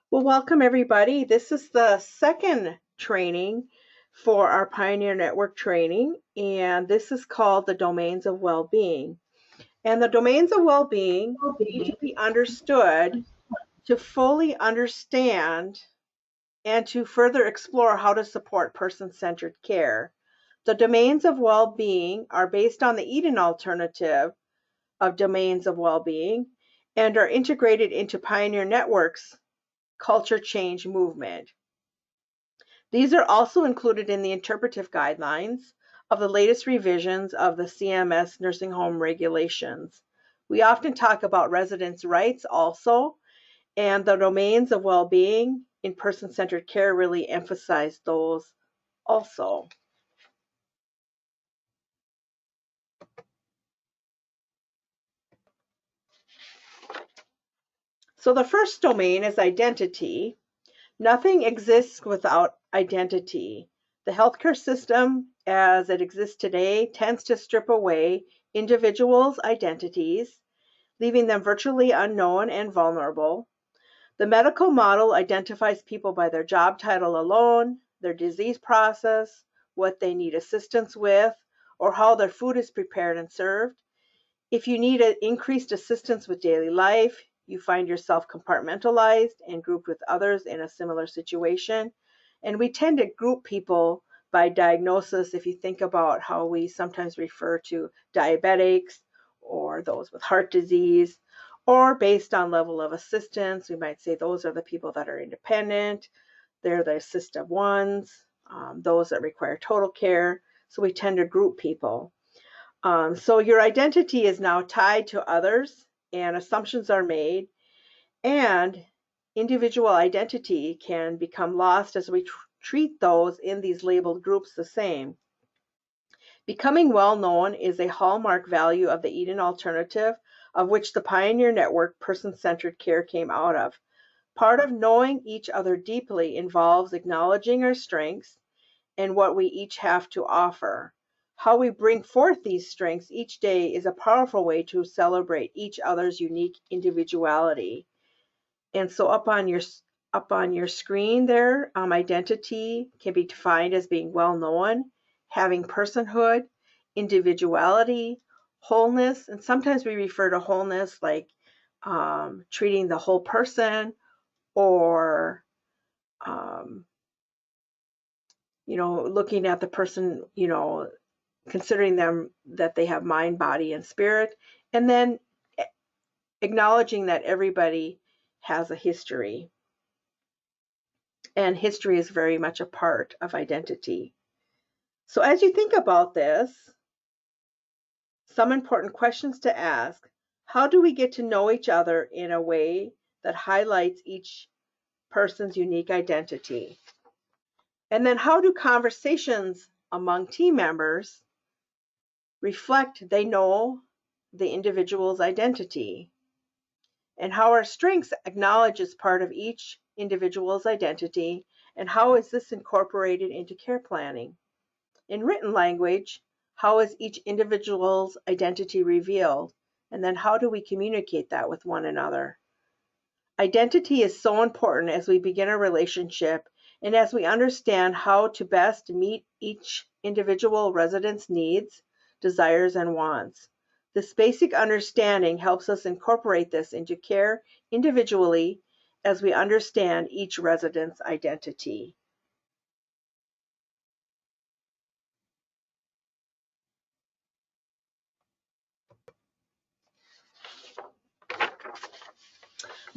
Well, welcome everybody. This is the second training for our Pioneer Network training, and this is called the Domains of Well-Being. And the domains of well-being need to be understood to fully understand and to further explore how to support person-centered care. The domains of well-being are based on the Eden alternative of domains of well-being and are integrated into Pioneer Network's culture change movement. These are also included in the interpretive guidelines of the latest revisions of the CMS nursing home regulations. We often talk about residents' rights also, and the domains of well-being in person-centered care really emphasize those also. So the first domain is identity. Nothing exists without identity. The healthcare system, as it exists today, tends to strip away individuals' identities, leaving them virtually unknown and vulnerable. The medical model identifies people by their job title alone, their disease process, what they need assistance with, or how their food is prepared and served. If you need increased assistance with daily life, you find yourself compartmentalized and grouped with others in a similar situation. And we tend to group people by diagnosis if you think about how we sometimes refer to diabetics or those with heart disease, or based on level of assistance. We might say those are the people that are independent, they're the assistive ones, those that require total care. So we tend to group people. So your identity is now tied to others, and assumptions are made, and individual identity can become lost as we treat those in these labeled groups the same. Becoming well known is a hallmark value of the Eden alternative, of which the Pioneer Network person-centered care came out of. Part of knowing each other deeply involves acknowledging our strengths and what we each have to offer. How we bring forth these strengths each day is a powerful way to celebrate each other's unique individuality. And so up on your screen there, identity can be defined as being well known, having personhood, individuality, wholeness, and sometimes we refer to wholeness like treating the whole person, or um, looking at the person, considering them that they have mind, body, and spirit, and then acknowledging that everybody has a history, and history is very much a part of identity. So as you think about this, some important questions to ask: how do we get to know each other in a way that highlights each person's unique identity? And then how do conversations among team members reflect they know the individual's identity? And how our strengths acknowledge as part of each individual's identity, and how is this incorporated into care planning? In written language, how is each individual's identity revealed? And then how do we communicate that with one another? Identity is so important as we begin a relationship and as we understand how to best meet each individual resident's needs, desires, and wants. This basic understanding helps us incorporate this into care individually as we understand each resident's identity.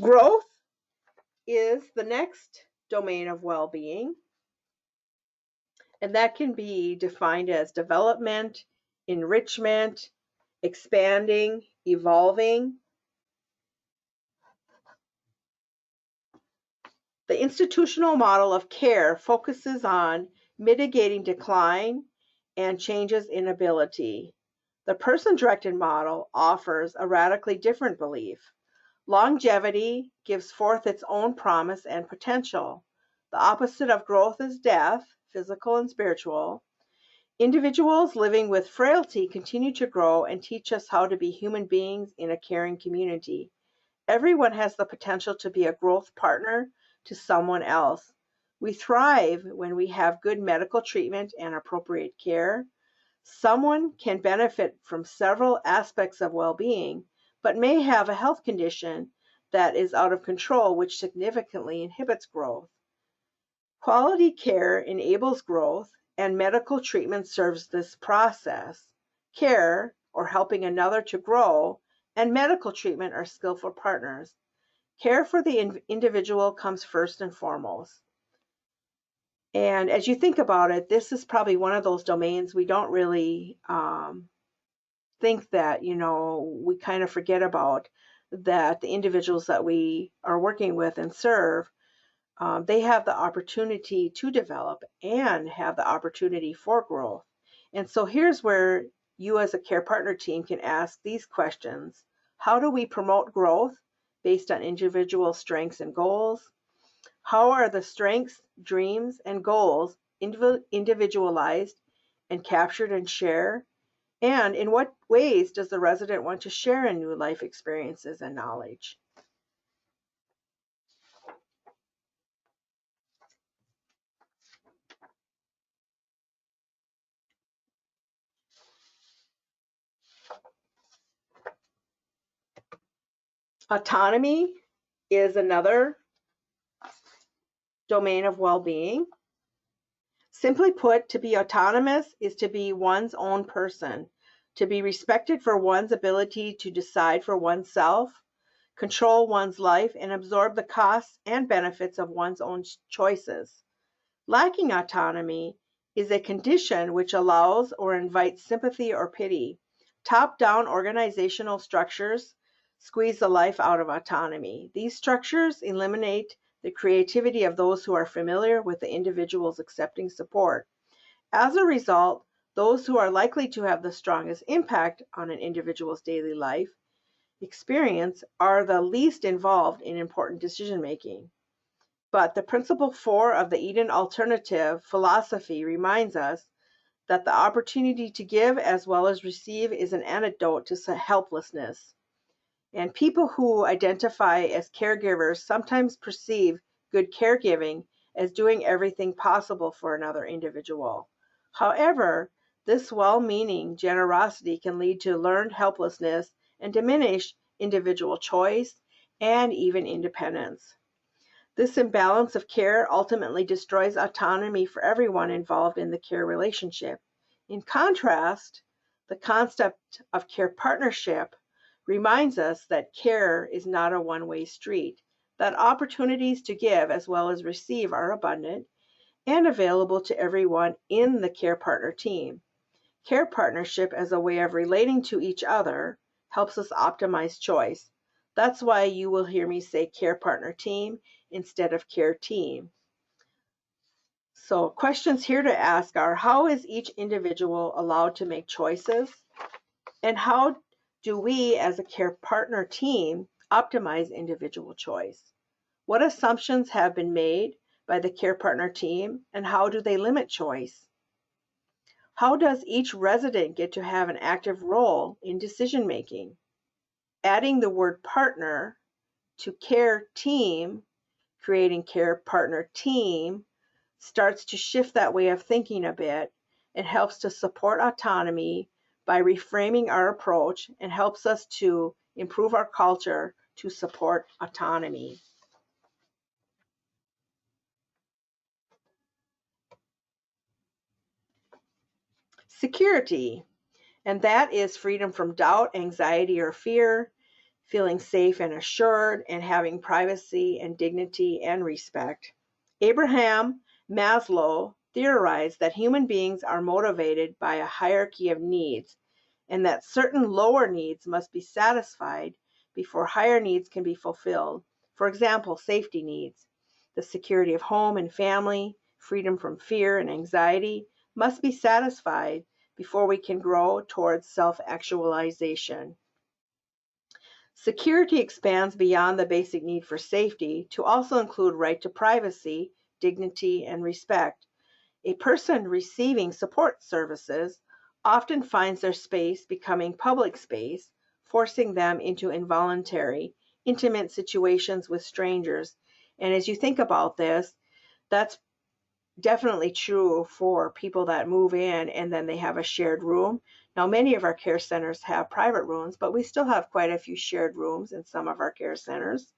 Growth is the next domain of well-being, and that can be defined as development, enrichment, expanding, evolving. The institutional model of care focuses on mitigating decline and changes in ability. The person-directed model offers a radically different belief. Longevity gives forth its own promise and potential. The opposite of growth is death, physical and spiritual. Individuals living with frailty continue to grow and teach us how to be human beings in a caring community. Everyone has the potential to be a growth partner to someone else. We thrive when we have good medical treatment and appropriate care. Someone can benefit from several aspects of well-being, but may have a health condition that is out of control, which significantly inhibits growth. Quality care enables growth, and medical treatment serves this process. Care, or helping another to grow, and medical treatment are skillful partners. Care for the individual comes first and foremost. And as you think about it, this is probably one of those domains we don't really think that, we kind of forget about, that the individuals that we are working with and serve, they have the opportunity to develop and have the opportunity for growth. And so here's where you as a care partner team can ask these questions. How do we promote growth based on individual strengths and goals? How are the strengths, dreams, and goals individualized and captured and shared? And in what ways does the resident want to share in new life experiences and knowledge? Autonomy is another domain of well-being. Simply put, to be autonomous is to be one's own person, to be respected for one's ability to decide for oneself, control one's life, and absorb the costs and benefits of one's own choices. Lacking autonomy is a condition which allows or invites sympathy or pity. Top-down organizational structures squeeze the life out of autonomy. These structures eliminate the creativity of those who are familiar with the individual's accepting support. As a result, those who are likely to have the strongest impact on an individual's daily life experience are the least involved in important decision making. But the principle 4 of the Eden Alternative philosophy reminds us that the opportunity to give as well as receive is an antidote to helplessness. And people who identify as caregivers sometimes perceive good caregiving as doing everything possible for another individual. However, this well-meaning generosity can lead to learned helplessness and diminish individual choice and even independence. This imbalance of care ultimately destroys autonomy for everyone involved in the care relationship. In contrast, the concept of care partnership reminds us that care is not a one-way street, that opportunities to give as well as receive are abundant and available to everyone in the care partner team. Care partnership as a way of relating to each other helps us optimize choice. That's why you will hear me say care partner team instead of care team. So questions here to ask are, how is each individual allowed to make choices? And how do we as a care partner team optimize individual choice? What assumptions have been made by the care partner team and how do they limit choice? How does each resident get to have an active role in decision making? Adding the word partner to care team, creating care partner team, starts to shift that way of thinking a bit and helps to support autonomy by reframing our approach and helps us to improve our culture to support autonomy. Security, and that is freedom from doubt, anxiety, or fear, feeling safe and assured, and having privacy and dignity and respect. Abraham Maslow theorized that human beings are motivated by a hierarchy of needs and that certain lower needs must be satisfied before higher needs can be fulfilled. For example, safety needs. The security of home and family, freedom from fear and anxiety must be satisfied before we can grow towards self-actualization. Security expands beyond the basic need for safety to also include right to privacy, dignity, and respect. A person receiving support services often finds their space becoming public space, forcing them into involuntary, intimate situations with strangers, And as you think about this, that's definitely true for people that move in and then they have a shared room. Now, many of our care centers have private rooms, but we still have quite a few shared rooms in some of our care centers.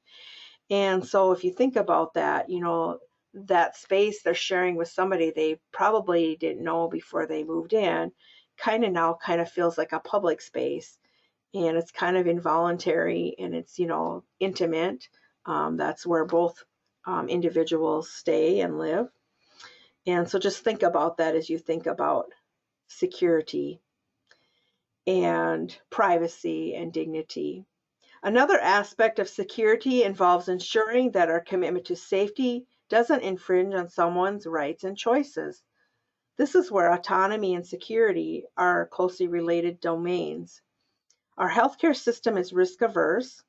And so if you think about that, that space they're sharing with somebody they probably didn't know before they moved in, now kind of feels like a public space, and it's kind of involuntary, and it's, intimate. That's where both individuals stay and live. And so just think about that as you think about security and privacy and dignity. Another aspect of security involves ensuring that our commitment to safety doesn't infringe on someone's rights and choices. This is where autonomy and security are closely related domains. Our healthcare system is risk averse.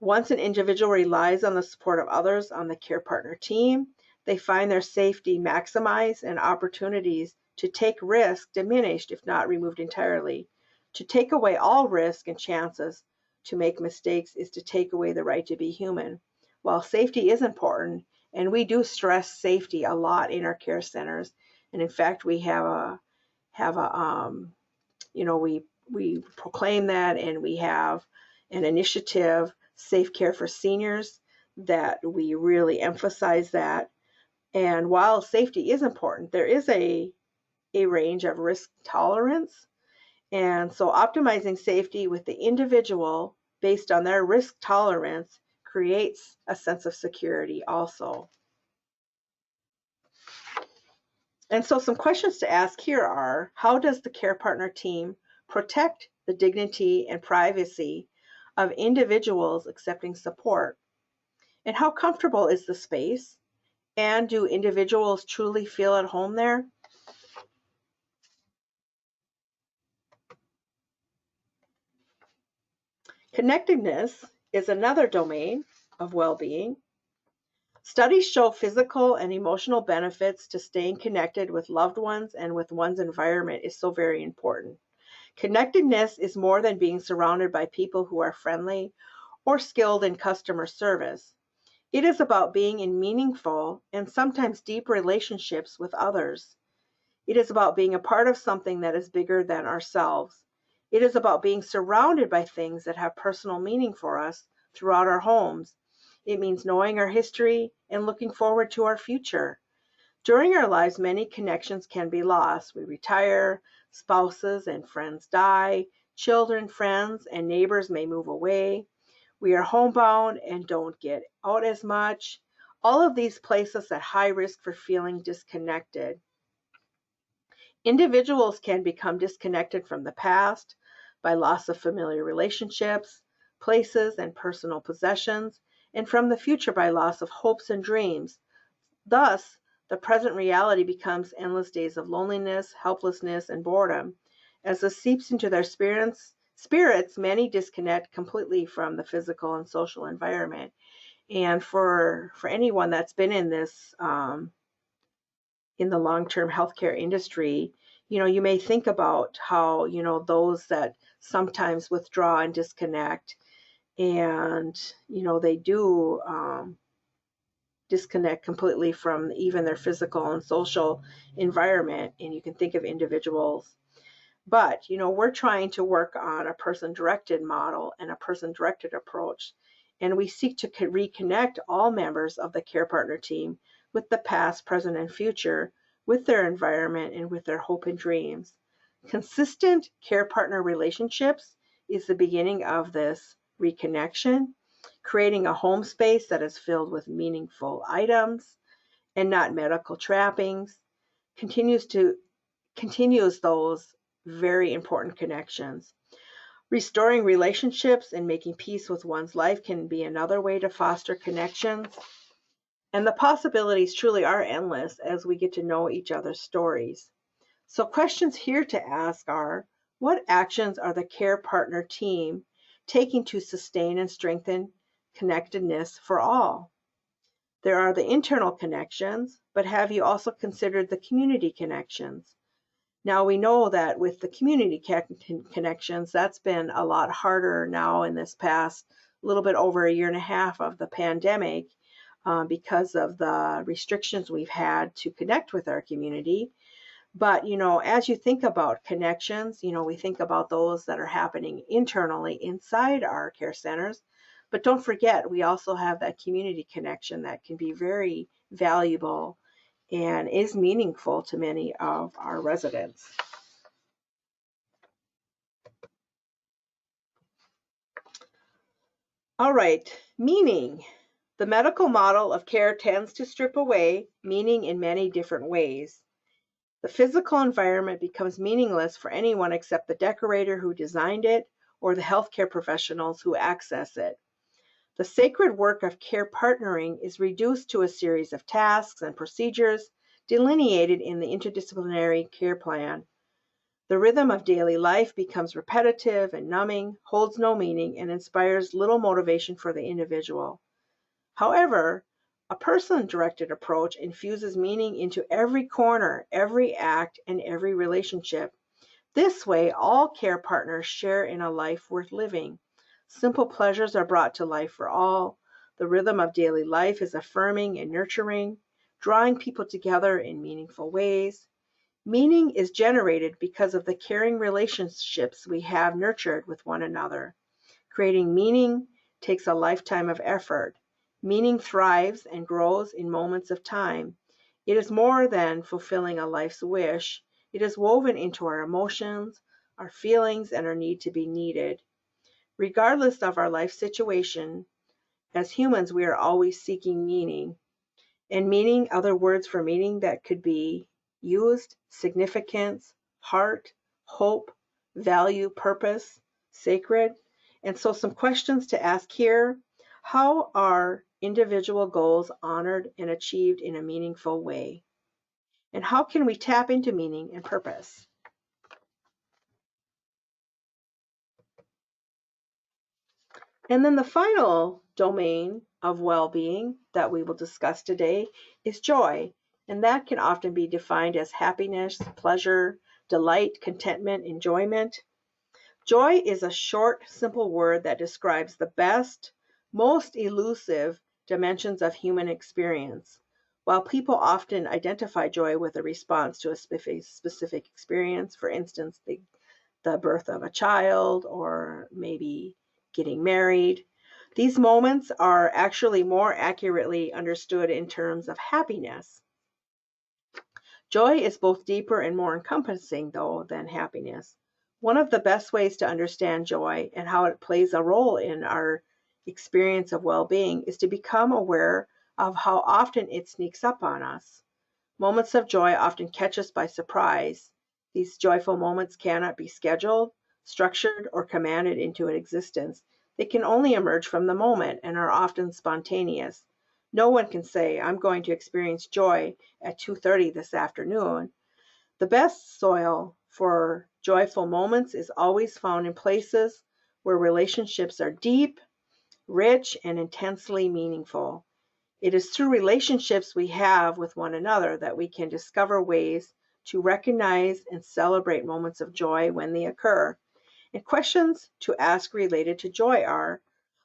Once an individual relies on the support of others on the care partner team, they find their safety maximized and opportunities to take risk diminished, if not removed entirely. To take away all risk and chances to make mistakes is to take away the right to be human. While safety is important, and we do stress safety a lot in our care centers, and in fact we we proclaim that, and we have an initiative, Safe Care for Seniors, that we really emphasize that. And while safety is important, there is a range of risk tolerance. And so optimizing safety with the individual based on their risk tolerance creates a sense of security also. And so some questions to ask here are, how does the care partner team protect the dignity and privacy of individuals accepting support? And how comfortable is the space? And do individuals truly feel at home there? Connectedness is another domain of well-being. Studies show physical and emotional benefits to staying connected with loved ones and with one's environment is so very important. Connectedness is more than being surrounded by people who are friendly or skilled in customer service. It is about being in meaningful and sometimes deep relationships with others. It is about being a part of something that is bigger than ourselves. It is about being surrounded by things that have personal meaning for us throughout our homes. It means knowing our history and looking forward to our future. During our lives, many connections can be lost. We retire, spouses and friends die, children, friends, and neighbors may move away. We are homebound and don't get out as much. All of these place us at high risk for feeling disconnected. Individuals can become disconnected from the past by loss of familiar relationships, places, and personal possessions, and from the future by loss of hopes and dreams. Thus, the present reality becomes endless days of loneliness, helplessness, and boredom. As this seeps into their spirits, many disconnect completely from the physical and social environment. And for anyone that's been in this in the long-term healthcare industry, you may think about how, those that sometimes withdraw and disconnect, and, they do disconnect completely from even their physical and social environment, and you can think of individuals. But, we're trying to work on a person-directed model and a person-directed approach, and we seek to reconnect all members of the care partner team with the past, present, and future, with their environment and with their hope and dreams. Consistent care partner relationships is the beginning of this reconnection, creating a home space that is filled with meaningful items and not medical trappings, continues those very important connections. Restoring relationships and making peace with one's life can be another way to foster connections. And the possibilities truly are endless as we get to know each other's stories. So questions here to ask are, what actions are the care partner team taking to sustain and strengthen connectedness for all? There are the internal connections, but have you also considered the community connections? Now we know that with the community connections, that's been a lot harder now in this past little bit over a year and a half of the pandemic. because of the restrictions we've had to connect with our community. But, as you think about connections, we think about those that are happening internally inside our care centers. But don't forget, we also have that community connection that can be very valuable and is meaningful to many of our residents. All right, meaning. The medical model of care tends to strip away meaning in many different ways. The physical environment becomes meaningless for anyone except the decorator who designed it or the healthcare professionals who access it. The sacred work of care partnering is reduced to a series of tasks and procedures delineated in the interdisciplinary care plan. The rhythm of daily life becomes repetitive and numbing, holds no meaning, and inspires little motivation for the individual. However, a person-directed approach infuses meaning into every corner, every act, and every relationship. This way, all care partners share in a life worth living. Simple pleasures are brought to life for all. The rhythm of daily life is affirming and nurturing, drawing people together in meaningful ways. Meaning is generated because of the caring relationships we have nurtured with one another. Creating meaning takes a lifetime of effort. Meaning thrives and grows in moments of time. It is more than fulfilling a life's wish. It is woven into our emotions, our feelings, and our need to be needed. Regardless of our life situation, as humans, we are always seeking meaning. And meaning, other words for meaning that could be used: significance, heart, hope, value, purpose, sacred. And so some questions to ask here: how are individual goals honored and achieved in a meaningful way? And how can we tap into meaning and purpose? And then the final domain of well-being that we will discuss today is joy. And that can often be defined as happiness, pleasure, delight, contentment, enjoyment. Joy is a short, simple word that describes the best, most elusive dimensions of human experience. While people often identify joy with a response to a specific experience, for instance, the birth of a child or maybe getting married, these moments are actually more accurately understood in terms of happiness. Joy is both deeper and more encompassing, though, than happiness. One of the best ways to understand joy and how it plays a role in our experience of well-being is to become aware of how often it sneaks up on us. Moments of joy often catch us by surprise. These joyful moments cannot be scheduled, structured, or commanded into existence. They can only emerge from the moment and are often spontaneous. No one can say, "I'm going to experience joy at 2:30 this afternoon." The best soil for joyful moments is always found in places where relationships are deep, rich, and intensely meaningful. It is through relationships we have with one another that we can discover ways to recognize and celebrate moments of joy when they occur. And questions to ask related to joy are: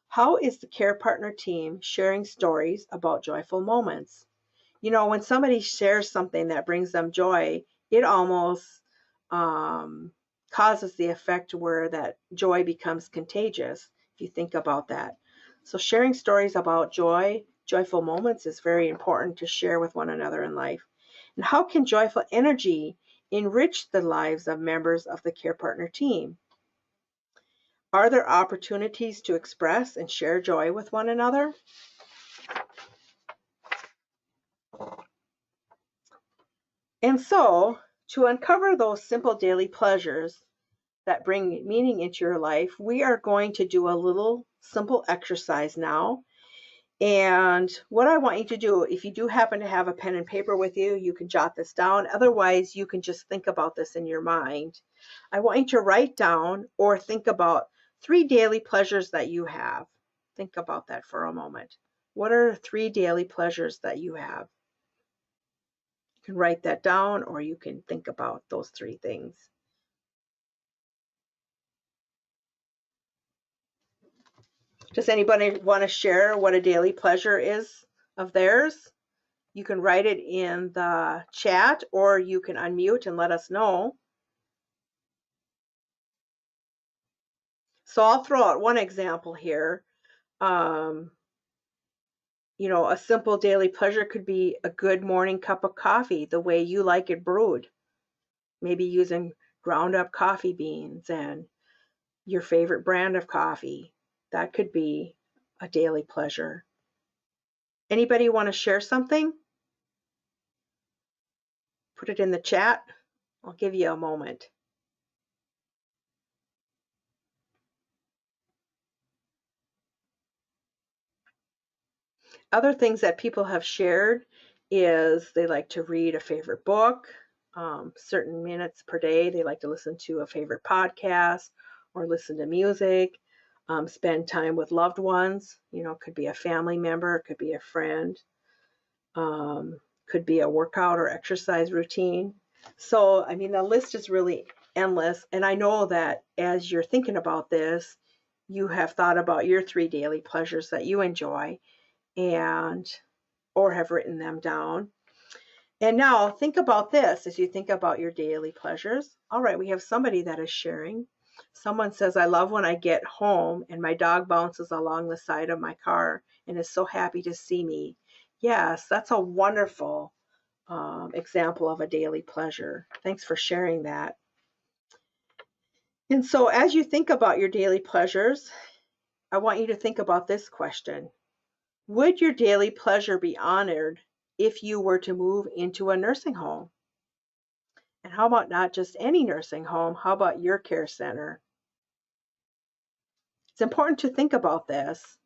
how is the care partner team sharing stories about joyful moments? When somebody shares something that brings them joy, it almost causes the effect where that joy becomes contagious, if you think about that. So sharing stories about joyful moments is very important to share with one another in life. And how can joyful energy enrich the lives of members of the care partner team? Are there opportunities to express and share joy with one another? And so, to uncover those simple daily pleasures that bring meaning into your life, we are going to do a little simple exercise now. And what I want you to do, if you do happen to have a pen and paper with you, you can jot this down. Otherwise, you can just think about this in your mind. I want you to write down or think about 3 daily pleasures that you have. Think about that for a moment. What are 3 daily pleasures that you have? You can write that down or you can think about those 3 things. Does anybody want to share what a daily pleasure is of theirs. You can write it in the chat, or you can unmute and let us know. So I'll throw out one example here. You know, a simple daily pleasure could be a good morning cup of coffee, the way you like it brewed. Maybe using ground up coffee beans and your favorite brand of coffee. That could be a daily pleasure. Anybody want to share something? Put it in the chat. I'll give you a moment. Other things that people have shared is they like to read a favorite book, certain minutes per day. They like to listen to a favorite podcast or listen to music, spend time with loved ones. You know, it could be a family member, it could be a friend, could be a workout or exercise routine. So, I mean, the list is really endless. And I know that as you're thinking about this, you have thought about your 3 daily pleasures that you enjoy and or have written them down. And now think about this as you think about your daily pleasures. All right, we have somebody that is sharing. Someone says, I love when I get home and my dog bounces along the side of my car and is so happy to see me. Yes, that's a wonderful example of a daily pleasure. Thanks for sharing that. And so as you think about your daily pleasures, I want you to think about this question. Would your daily pleasure be honored if you were to move into a nursing home? And how about not just any nursing home? How about your care center? It's important to think about this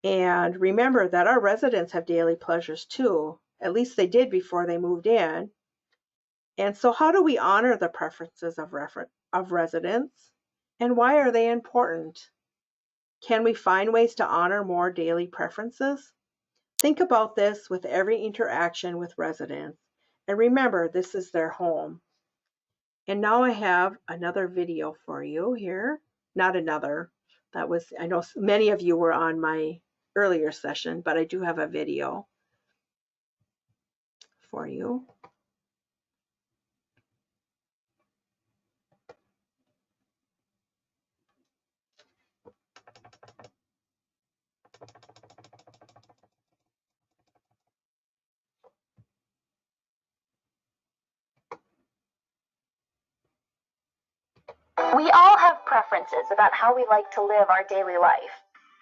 and remember that our residents have daily pleasures too. At least they did before they moved in. And so how do we honor the preferences of residents? And why are they important? Can we find ways to honor more daily preferences? Think about this with every interaction with residents. And remember, this is their home. And now I have another video for you here. Not another. That was, I know many of you were on my earlier session, but I do have a video for you. We all have preferences about how we like to live our daily life.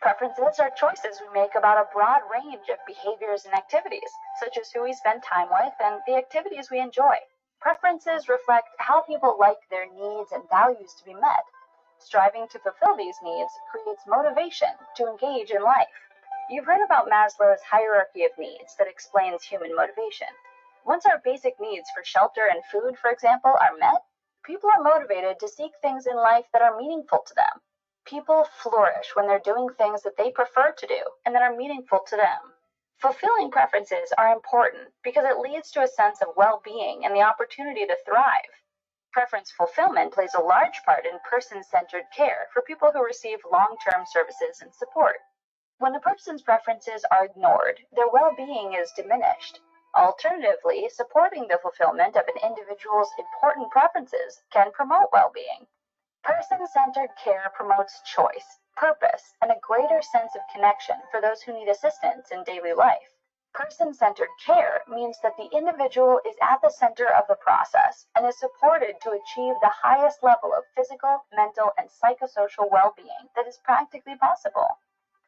Preferences are choices we make about a broad range of behaviors and activities, such as who we spend time with and the activities we enjoy. Preferences reflect how people like their needs and values to be met. Striving to fulfill these needs creates motivation to engage in life. You've heard about Maslow's hierarchy of needs that explains human motivation. Once our basic needs for shelter and food, for example, are met, people are motivated to seek things in life that are meaningful to them. People flourish when they're doing things that they prefer to do and that are meaningful to them. Fulfilling preferences are important because it leads to a sense of well-being and the opportunity to thrive. Preference fulfillment plays a large part in person-centered care for people who receive long-term services and support. When a person's preferences are ignored, their well-being is diminished. Alternatively, supporting the fulfillment of an individual's important preferences can promote well-being. Person-centered care promotes choice, purpose, and a greater sense of connection for those who need assistance in daily life. Person-centered care means that the individual is at the center of the process and is supported to achieve the highest level of physical, mental, and psychosocial well-being that is practically possible.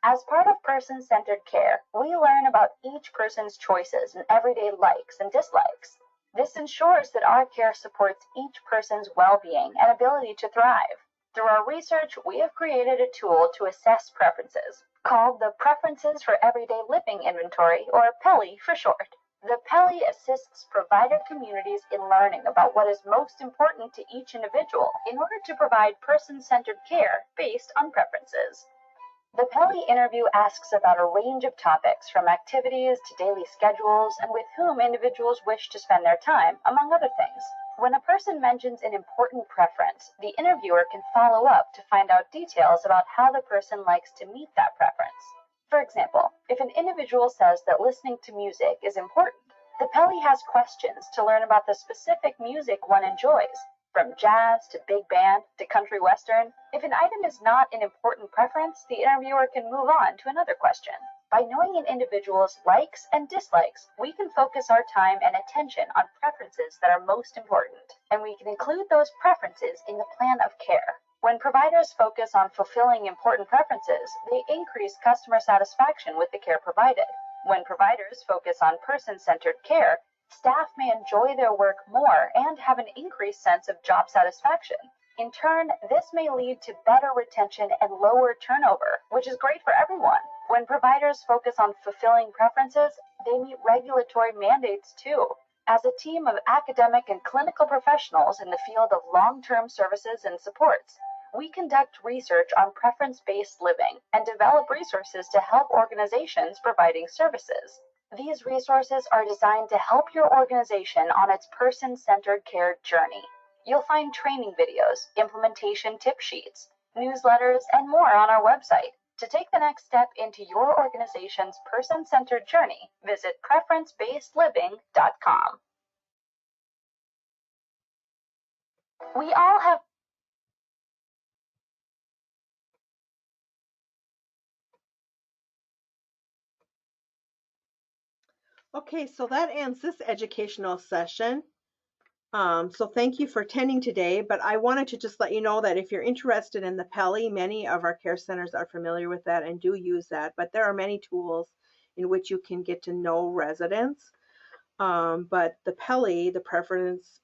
As part of person-centered care, we learn about each person's choices and everyday likes and dislikes. This ensures that our care supports each person's well-being and ability to thrive. Through our research, we have created a tool to assess preferences, called the Preferences for Everyday Living Inventory, or PELI for short. The PELI assists provider communities in learning about what is most important to each individual in order to provide person-centered care based on preferences. The PELI interview asks about a range of topics, from activities to daily schedules and with whom individuals wish to spend their time, among other things. When a person mentions an important preference, the interviewer can follow up to find out details about how the person likes to meet that preference. For example, if an individual says that listening to music is important, the Peli has questions to learn about the specific music one enjoys, from jazz to big band to country western. If an item is not an important preference, the interviewer can move on to another question. By knowing an individual's likes and dislikes, we can focus our time and attention on preferences that are most important, and we can include those preferences in the plan of care. When providers focus on fulfilling important preferences, they increase customer satisfaction with the care provided. When providers focus on person-centered care, staff may enjoy their work more and have an increased sense of job satisfaction. In turn, this may lead to better retention and lower turnover, which is great for everyone. When providers focus on fulfilling preferences, they meet regulatory mandates too. As a team of academic and clinical professionals in the field of long-term services and supports, we conduct research on preference-based living and develop resources to help organizations providing services. These resources are designed to help your organization on its person-centered care journey. You'll find training videos, implementation tip sheets, newsletters, and more on our website. To take the next step into your organization's person-centered journey, visit preference-based-living.com. We all have Okay, so that ends this educational session. So thank you for attending today, but I wanted to just let you know that if you're interested in the Peli, many of our care centers are familiar with that and do use that, but there are many tools in which you can get to know residents. But the Peli, the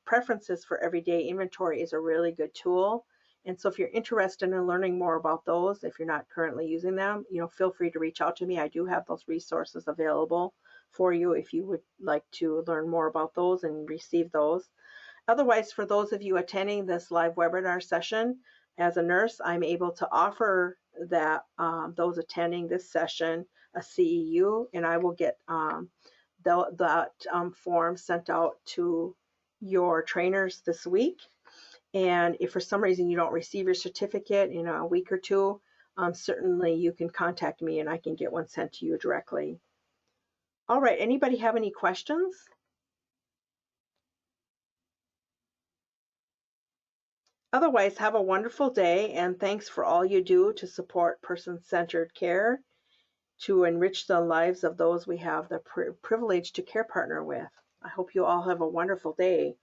preferences for everyday inventory, is a really good tool. And so if you're interested in learning more about those, if you're not currently using them, feel free to reach out to me. I do have those resources available for you if you would like to learn more about those and receive those. Otherwise, for those of you attending this live webinar session, as a nurse, I'm able to offer that those attending this session a CEU, and I will get that form sent out to your trainers this week. And if for some reason you don't receive your certificate in a week or two, certainly you can contact me and I can get one sent to you directly. All right, anybody have any questions? Otherwise, have a wonderful day, and thanks for all you do to support person-centered care, to enrich the lives of those we have the privilege to care partner with. I hope you all have a wonderful day.